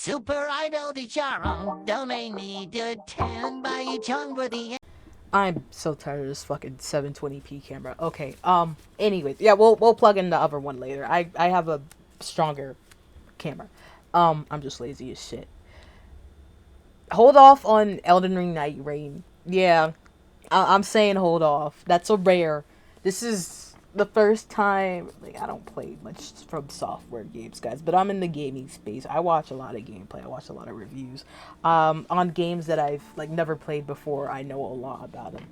Super Idol di Charo, donate need to 10 by each worthy. I'm so tired of this fucking 720p camera. Okay. Anyways, yeah, we'll plug in the other one later. I have a stronger camera. I'm just lazy as shit. Hold off on Elden Ring Nightreign. Yeah, I'm saying hold off. That's a rare. This is the first time. Like, I don't play much from software games, guys, but I'm in the gaming space. I watch a lot of gameplay. I watch a lot of reviews. On games that I've like never played before. I know a lot about them.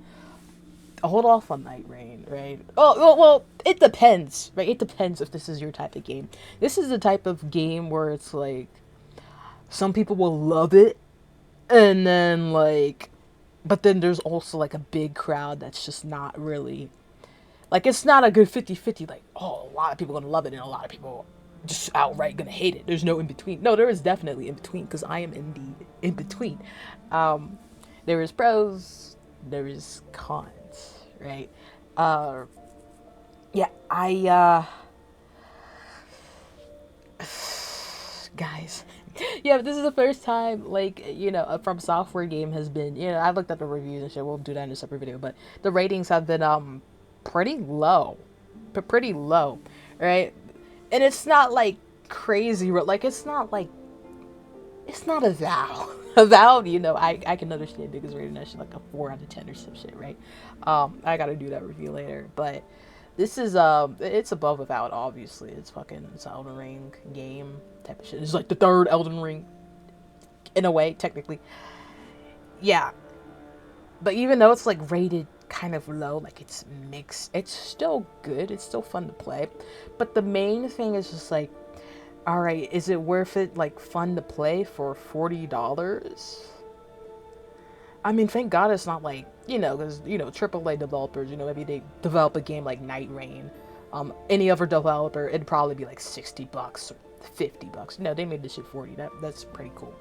Hold off on Nightreign, right? Well, it depends, right? It depends if this is your type of game. This is the type of game where it's like some people will love it, and then like, but then there's also like a big crowd that's just not really like, it's not a good 50-50. Like, oh, a lot of people are gonna love it and a lot of people just outright gonna hate it. There's no in between. No, there is definitely in between, because I am in the in between. um there is pros, there is cons, right? uh yeah, guys, yeah, but this is the first time, like, a From Software game has been, I looked at the reviews and shit. We'll do that in a separate video, but the ratings have been pretty low, but pretty low, right? And it's not like crazy, like, it's not a vow. A vow, I can understand because rating that shit like a 4 out of 10 or some shit, right? I gotta do that review later, but this is it's above without. Obviously, it's an Elden Ring game type of shit. It's like the third Elden Ring in a way, technically. Yeah, but even though it's like rated kind of low, like it's mixed, it's still good. It's still fun to play. But the main thing is just like, all right, is it worth it? Like, fun to play for $40? I mean, thank God it's not like, because, AAA developers, maybe they develop a game like Nightreign. Any other developer, it'd probably be like $60 or $50. No, they made this shit 40. That's pretty cool.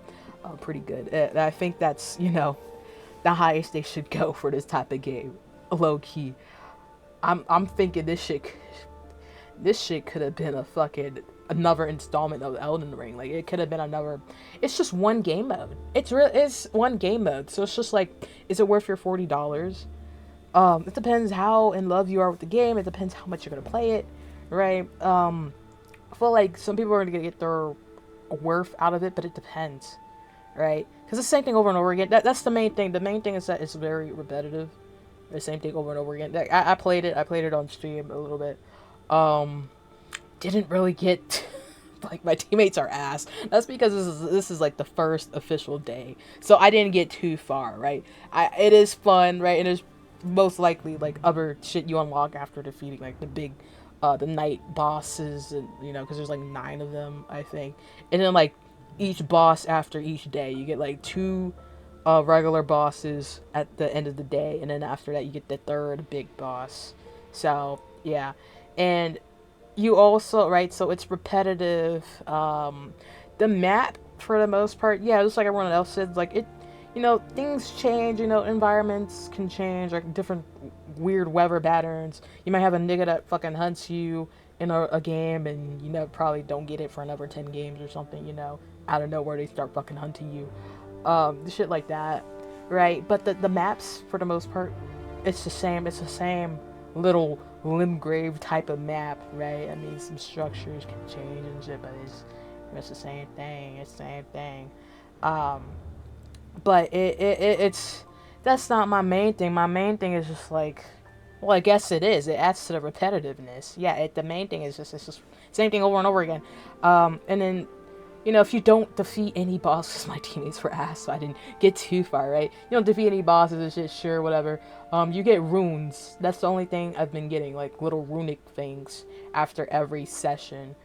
Pretty good. I think that's, the highest they should go for this type of game. Low key. I'm thinking this shit could have been a fucking another installment of Elden Ring. Like, it could have been another. It's just one game mode. It's one game mode. So it's just like, is it worth your $40? It depends how in love you are with the game. It depends how much you're gonna play it, right? I feel like some people are gonna get their worth out of it, but it depends, right? Because the same thing over and over again. That's the main thing. The main thing is that it's very repetitive. The same thing over and over again. I played it. I played it on stream a little bit. Didn't really get like, my teammates are ass. That's because this is like the first official day, so I didn't get too far, right? It is fun, right? And there's most likely like other shit you unlock after defeating like the big the night bosses, and because there's like 9 of them, I think. And then like each boss after each day you get like 2 regular bosses at the end of the day, and then after that you get the third big boss. So yeah. And you also, right, so it's repetitive. The map, for the most part, yeah, just like everyone else said, like, things change, environments can change, like different weird weather patterns. You might have a nigga that fucking hunts you in a game, and probably don't get it for another 10 games or something. Out of nowhere they start fucking hunting you. Shit like that, right? But the maps, for the most part, it's the same little Limgrave type of map, right? I mean, some structures can change and shit, but it's the same thing. It's the same thing. But it's that's not my main thing. My main thing is just like, well, I guess it is. It adds to the repetitiveness. Yeah, the main thing is just, it's just same thing over and over again. And then, if you don't defeat any bosses, my teammates were ass, so I didn't get too far, right? You don't defeat any bosses and shit, sure, whatever. You get runes. That's the only thing I've been getting, like little runic things after every session.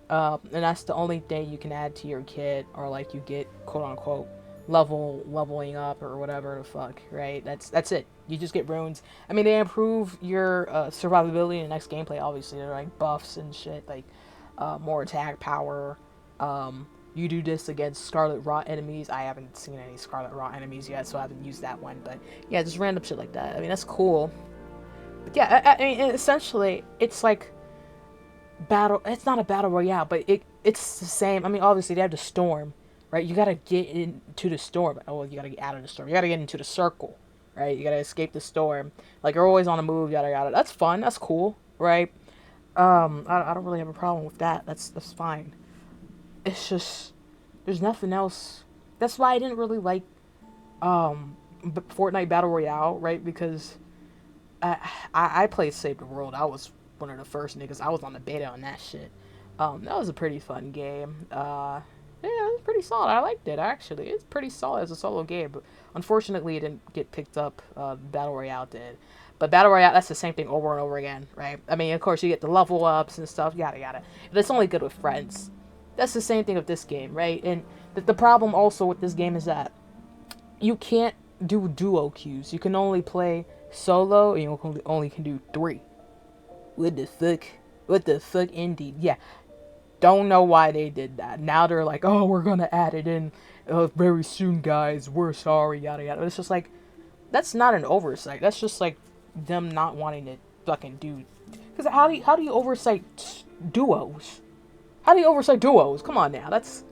And that's the only thing you can add to your kit, or like you get, quote unquote, leveling up or whatever the fuck, right? That's it. You just get runes. I mean, they improve your survivability in the next gameplay. Obviously, they're like buffs and shit, like more attack power. You do this against Scarlet Rot enemies. I haven't seen any Scarlet Rot enemies yet, so I haven't used that one. But yeah, just random shit like that. I mean, that's cool. But yeah, I mean, essentially, it's like battle. It's not a battle royale, but it's the same. I mean, obviously they have the storm, right? You gotta get into the storm. Oh, well, you gotta get out of the storm. You gotta get into the circle, right? You gotta escape the storm. Like you're always on the move, yada yada. That's fun. That's cool, right? I don't really have a problem with that. That's fine. It's just there's nothing else. That's why I didn't really like Fortnite Battle Royale, right? Because I played Save the World. I was one of the first niggas. I was on the beta on that shit. That was a pretty fun game. Yeah, it was pretty solid. I liked it actually. It's pretty solid as a solo game, but unfortunately, it didn't get picked up. Battle Royale did, but Battle Royale that's the same thing over and over again, right? I mean, of course, you get the level ups and stuff, yada yada. But it's only good with friends. That's the same thing with this game, right? And the problem also with this game is that you can't do duo queues. You can only play solo, and you only can do 3. What the fuck? What the fuck, indeed? Yeah, don't know why they did that. Now they're like, oh, we're gonna add it in very soon, guys. We're sorry, yada yada. It's just like, that's not an oversight. That's just like them not wanting to fucking do. Because how do you oversight duos? How do you oversight duos? Come on now, that's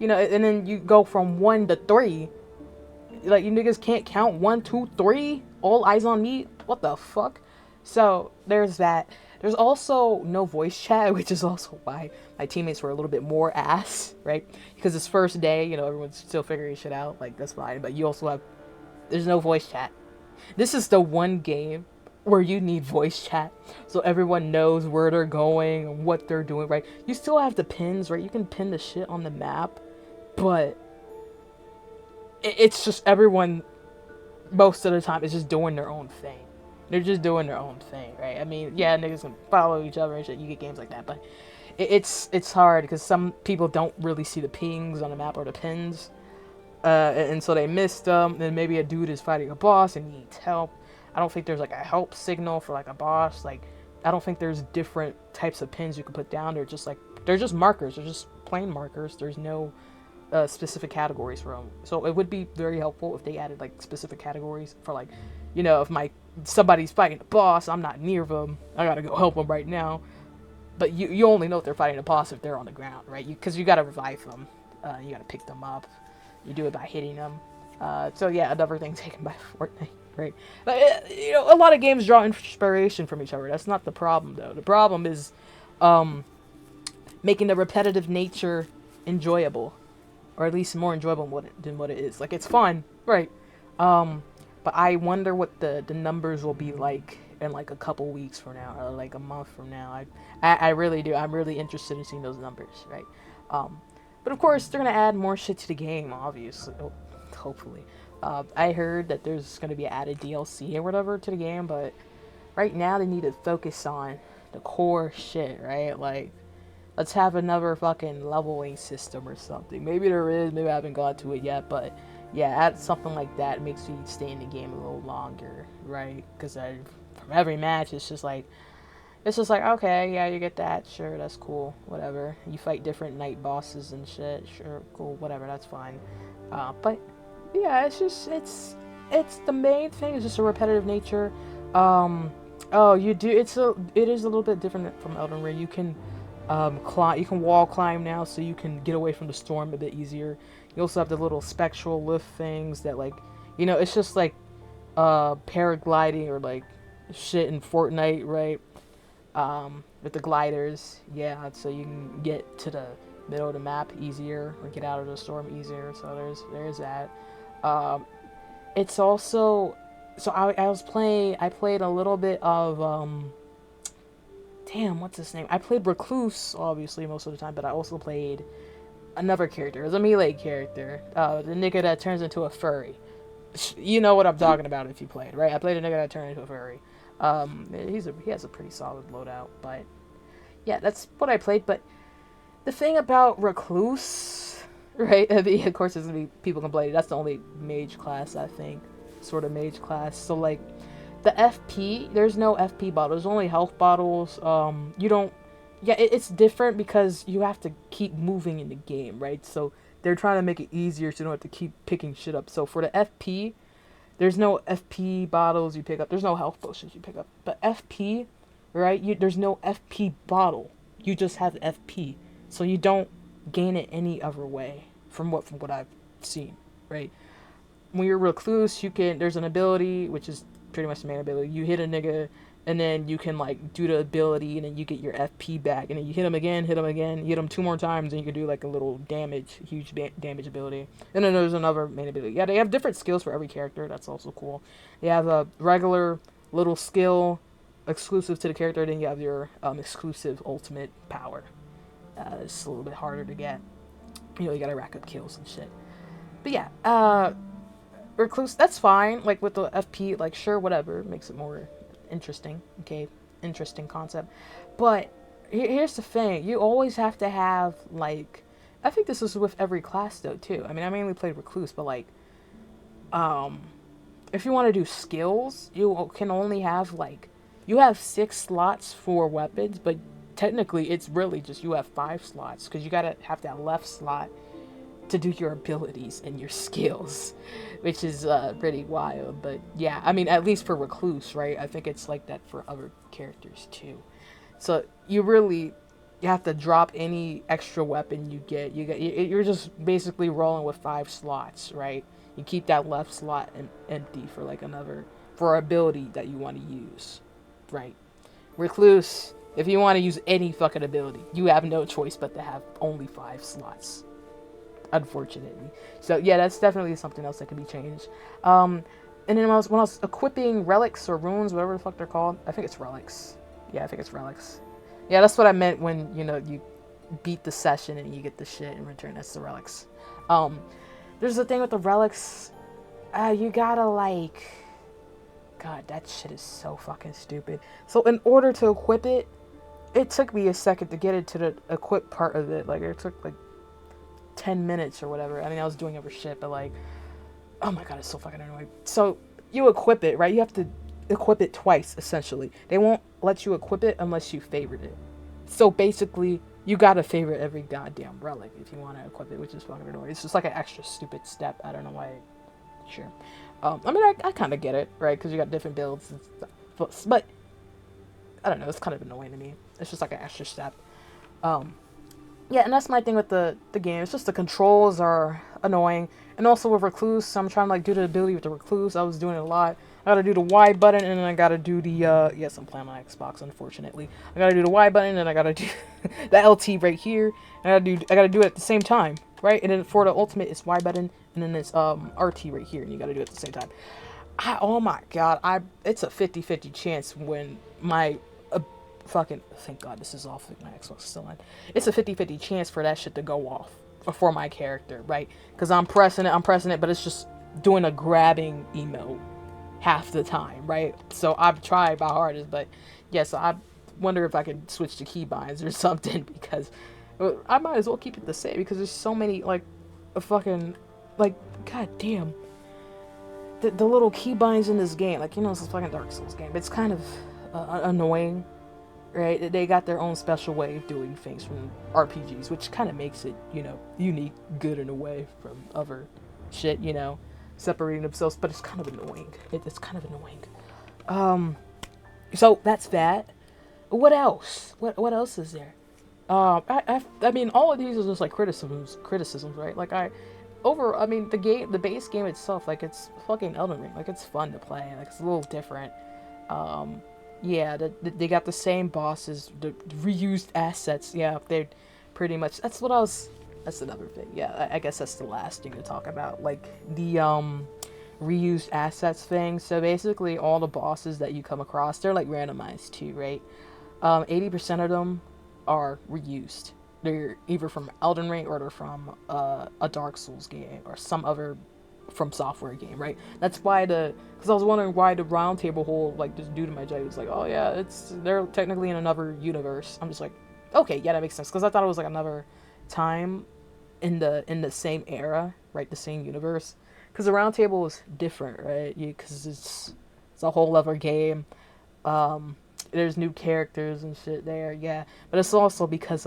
and then you go from 1 to 3. Like you niggas can't count 1, 2, 3. All eyes on me. What the fuck? So there's that. There's also no voice chat, which is also why my teammates were a little bit more ass, right? Because it's first day, everyone's still figuring shit out. Like, that's fine. But you also have, there's no voice chat. This is the one game where you need voice chat so everyone knows where they're going and what they're doing, right? You still have the pins, right? You can pin the shit on the map, but it's just everyone, most of the time, is just doing their own thing. They're just doing their own thing, right? I mean, yeah, niggas can follow each other and shit. You get games like that, but it's hard because some people don't really see the pings on the map or the pins, and so they miss them. Then maybe a dude is fighting a boss and needs help. I don't think there's like a help signal for like a boss. Like, I don't think there's different types of pins you can put down. They're just markers. They're just plain markers. There's no specific categories for them. So it would be very helpful if they added like specific categories for like, if somebody's fighting a boss, I'm not near them, I gotta go help them right now. But you only know if they're fighting a boss if they're on the ground, right? Because you gotta revive them, you gotta pick them up. You do it by hitting them. So yeah, another thing taken by Fortnite, right? But a lot of games draw inspiration from each other. That's not the problem though. The problem is making the repetitive nature enjoyable, or at least more enjoyable than what it is. Like, it's fun, right? But I wonder what the numbers will be like in like a couple weeks from now, or like a month from now. I really do. I'm really interested in seeing those numbers, right? But of course, they're gonna add more shit to the game, obviously. Hopefully. I heard that there's gonna be added DLC or whatever to the game, but right now they need to focus on the core shit, right? Like, let's have another fucking leveling system or something. Maybe there is, maybe I haven't got to it yet, but yeah, add something like that. It makes you stay in the game a little longer, right? Because from every match, it's just like, okay, yeah, you get that, sure, that's cool, whatever. You fight different night bosses and shit, sure, cool, whatever, that's fine. But yeah, it's the main thing is just a repetitive nature. It is a little bit different from Elden Ring. You can you can wall climb now, so you can get away from the storm a bit easier. You also have the little spectral lift things that, like, it's just like paragliding or like shit in Fortnite, right? With the gliders, yeah, so you can get to the middle of the map easier, or get out of the storm easier. So there's that. It's also, so I played a little bit of damn, what's his name? I played Recluse, obviously, most of the time, but I also played another character. It was a melee character. The nigga that turns into a furry. You know what I'm talking about if you played, right? I played a nigga that turned into a furry. He has a pretty solid loadout, but yeah, that's what I played. But the thing about Recluse, right? I mean, of course, there's gonna be people complaining. That's the only mage class, I think, sort of mage class. So like, the FP, there's no FP bottle. There's only health bottles. You don't. Yeah, it's different because you have to keep moving in the game, right? So they're trying to make it easier so you don't have to keep picking shit up. So for the FP, there's no FP bottles you pick up. There's no health potions you pick up. But FP, right? There's no FP bottle. You just have FP. So you don't gain it any other way, from what I've seen, right? When you're recluse, there's an ability which is pretty much the main ability. You hit a nigga, and then you can like do the ability, and then you get your FP back, and then you hit him again, you hit him 2 more times, and you can do like a little huge damage ability. And then there's another main ability. Yeah, they have different skills for every character. That's also cool. They have a regular little skill exclusive to the character, then you have your exclusive ultimate power. It's a little bit harder to get. You gotta rack up kills and shit. But yeah, recluse, that's fine. Like with the FP, like sure, whatever, makes it more interesting. Okay, interesting concept. But here's the thing: you always have to have like, I think this is with every class though too. I mean, I mainly played recluse, but like, if you want to do skills, you can only have like, you have 6 slots for weapons, but technically it's really just you have 5 slots because you gotta have that left slot to do your abilities and your skills, which is pretty wild. But yeah, I mean, at least for recluse, right? I think it's like that for other characters too. So you have to drop any extra weapon you get. You're just basically rolling with 5 slots, right? You keep that left slot empty for like for ability that you want to use, right? Recluse, if you want to use any fucking ability, you have no choice but to have only 5 slots, unfortunately. So yeah, that's definitely something else that can be changed. And then when I was equipping relics or runes, whatever the fuck they're called, I think it's relics. Yeah, I think it's relics. Yeah, that's what I meant when, you beat the session and you get the shit in return. That's the relics. There's the thing with the relics, you gotta like, God, that shit is so fucking stupid. So in order to equip it, it took me a second to get into the equip part of it. Like, it took like 10 minutes or whatever. I mean, I was doing other shit, but like, oh my God, it's so fucking annoying. So you equip it, right? You have to equip it twice, essentially. They won't let you equip it unless you favorite it. So basically, you gotta favorite every goddamn relic if you want to equip it, which is fucking annoying. It's just like an extra stupid step. I don't know why. Sure. I mean, I kind of get it, right? Because you got different builds and stuff. But I don't know. It's kind of annoying to me. It's just like an extra step. Yeah, and that's my thing with the game. It's just the controls are annoying. And also with Recluse, I'm trying to like do the ability with the Recluse. I was doing it a lot. I gotta do the Y button, and then I gotta do the, yes, I'm playing on Xbox, unfortunately. I gotta do the Y button, and I gotta do the LT right here. And I gotta do it at the same time, right? And then for the ultimate, it's Y button, and then it's, RT right here, and you gotta do it at the same time. Oh my God, it's a 50-50 chance when my, fucking, thank God this is off, my Xbox is still on. It's a 50-50 chance for that shit to go off for my character, right? Because I'm pressing it, but it's just doing a grabbing emote half the time, right? So I've tried my hardest, but yeah, so I wonder if I could switch to keybinds or something, because I might as well keep it the same, because there's so many, like, a fucking, like, god damn, the little keybinds in this game, like, it's a fucking Dark Souls game. It's kind of annoying, right? They got their own special way of doing things from RPGs, which kind of makes it, unique, good in a way from other shit, separating themselves, but it's kind of annoying. It's kind of annoying. So that's that. What else? What else is there? I mean, all of these are just like criticisms, right? Like the base game itself, like, it's fucking Elden Ring. Like, it's fun to play. Like, it's a little different. Yeah, they got the same bosses, the reused assets. Yeah, they're pretty much. That's another thing. Yeah, I guess that's the last thing to talk about. Like, the reused assets thing. So basically, all the bosses that you come across, they're like randomized too, right? 80% of them are reused. They're either from Elden Ring or they're from a Dark Souls game or some other From Software game, right? That's why because I was wondering why the round table whole, like, this dude in my job was like, oh yeah, they're technically in another universe. I'm just like, okay, yeah, that makes sense, because I thought it was like another time in the same era, right? The same universe, because the round table is different, right? Because it's a whole other game. There's new characters and shit there, yeah, but it's also because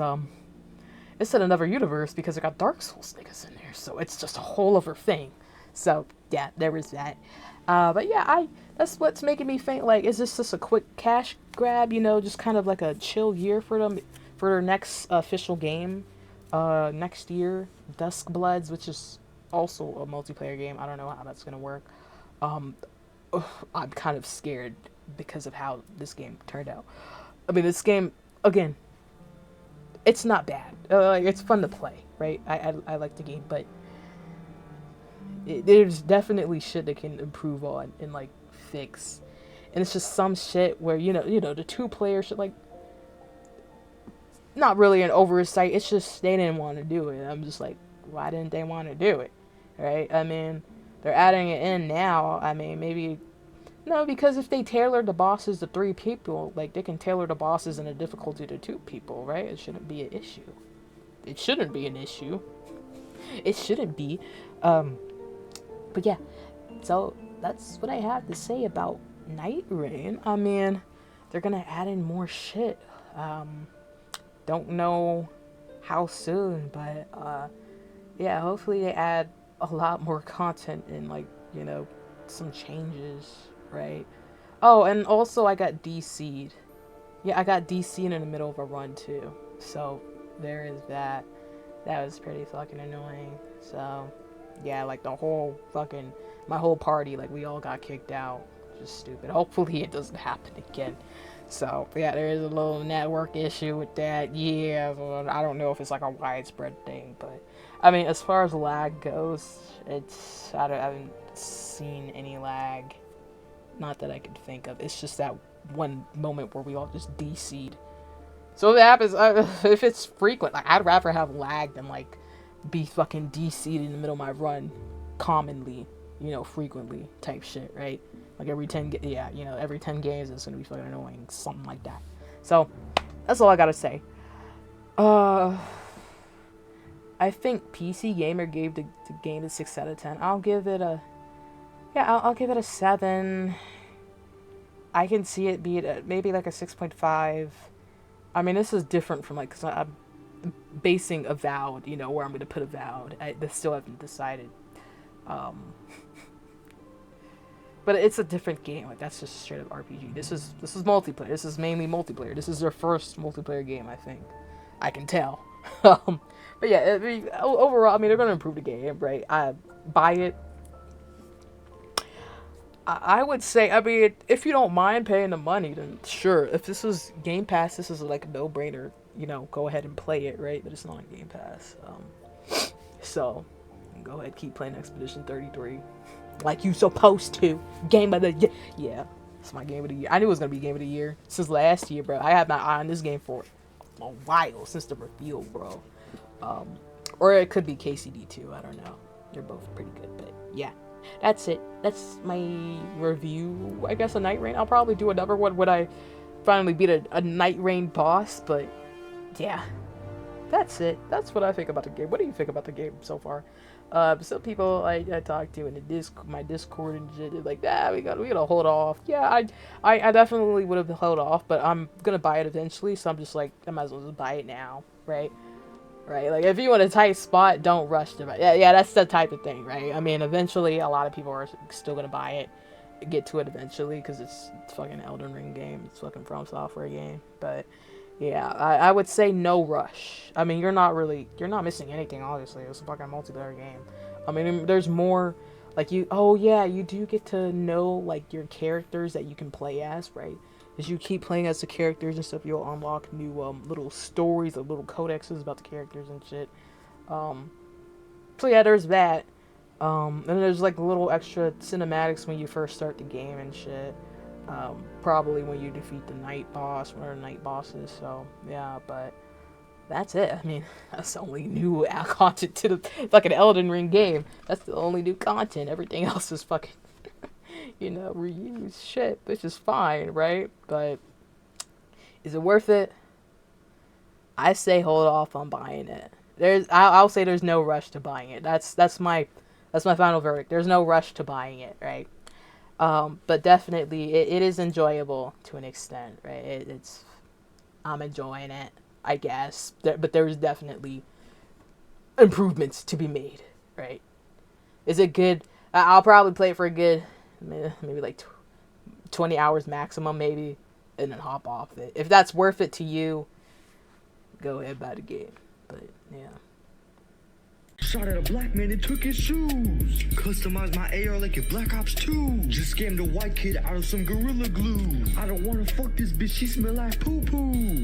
it's in another universe because it got Dark Souls niggas in there, so it's just a whole other thing. So yeah, there was that. But yeah, that's what's making me think, like, is this just a quick cash grab, just kind of like a chill year for them, for their next official game? Next year, Dusk Bloods, which is also a multiplayer game. I don't know how that's gonna work. Um, I'm kind of scared because of how this game turned out. I mean, this game again, it's not bad. It's fun to play, right? I like the game, but there's definitely shit that can improve on and like fix. And it's just some shit where the two player shit, like, not really an oversight. It's just they didn't want to do it. I'm just like, why didn't they want to do it? Right? I mean, they're adding it in now. I mean, maybe no, because if they tailor the bosses to 3 people, like, they can tailor the bosses and the difficulty to 2 people, right? It shouldn't be an issue. It shouldn't be an issue. It shouldn't be. But yeah, so that's what I have to say about Nightreign. I mean, they're gonna add in more shit. Don't know how soon, but yeah, hopefully they add a lot more content and, like, some changes, right? Oh, and also I got DC'd. Yeah, I got DC'd in the middle of a run too. So there is that. That was pretty fucking annoying. So yeah, like my whole party, like, we all got kicked out. Just stupid. Hopefully it doesn't happen again. So yeah, there is a little network issue with that. Yeah, I don't know if it's like a widespread thing, but I mean, as far as lag goes, I haven't seen any lag. Not that I can think of. It's just that one moment where we all just DC'd. So if it happens, if it's frequent, like, I'd rather have lag than, like, be fucking DC'd in the middle of my run commonly, frequently type shit, right? Like every 10 games it's gonna be fucking annoying, something like that. So that's all I gotta say. I think PC Gamer gave the game a 6 out of 10. I'll give it a I'll give it a 7. I can see it be maybe like a 6.5. I mean, this is different from, like, cause I'm basing Avowed, where I'm gonna put Avowed. I still haven't decided. But it's a different game. Like, that's just straight up RPG. This is multiplayer. This is mainly multiplayer. This is their first multiplayer game, I think. I can tell. But yeah, I mean, overall, I mean, they're gonna improve the game, right? I buy it. I would say, I mean, if you don't mind paying the money, then sure. If this was Game Pass, this is like a no-brainer. Go ahead and play it, right? But it's not on Game Pass. So go ahead, keep playing Expedition 33, like you supposed to. Game of the year, yeah, it's my game of the year. I knew it was gonna be game of the year since last year, bro. I had my eye on this game for a while, since the reveal, bro. Or it could be KCD too. I don't know. They're both pretty good, but yeah. That's it. That's my review, I guess, of Nightreign. I'll probably do another one when I finally beat a Nightreign boss, but yeah. That's it. That's what I think about the game. What do you think about the game so far? Some people I talked to in the my Discord and shit, they're like, we gotta hold off. Yeah, I definitely would have held off, but I'm gonna buy it eventually, so I'm just like, I might as well just buy it now, right? Right, like, if you in a tight spot, don't rush to buy it. Yeah, that's the type of thing, right? I mean, eventually, a lot of people are still gonna buy it, get to it eventually, because it's fucking Elden Ring game, it's fucking From Software game, but yeah, I would say no rush. I mean, you're not missing anything, obviously. It's a fucking multiplayer game. I mean, there's more, like, you do get to know, like, your characters that you can play as, right? As you keep playing as the characters and stuff, you'll unlock new little stories, little codexes about the characters and shit. So yeah, there's that. And there's, like, little extra cinematics when you first start the game and shit. Probably when you defeat the night boss, one of the night bosses. So yeah, but that's it. I mean, that's the only new content to the fucking Elden Ring game. That's the only new content. Everything else is fucking reuse shit, which is fine, right? But is it worth it? I say hold off on buying it. I'll say there's no rush to buying it. That's my final verdict. There's no rush to buying it, right? But definitely it is enjoyable to an extent, right? I'm enjoying it, I guess. But there's definitely improvements to be made, right? Is it good? I'll probably play it for a good maybe like 20 hours maximum, maybe, and then hop off it. If that's worth it to you, go ahead, buy the game. but yeah. Shot at a black man and took his shoes. Customized my AR like a Black Ops 2. Just scammed a white kid out of some Gorilla Glue. I don't wanna fuck this bitch, she smell like poo-poo.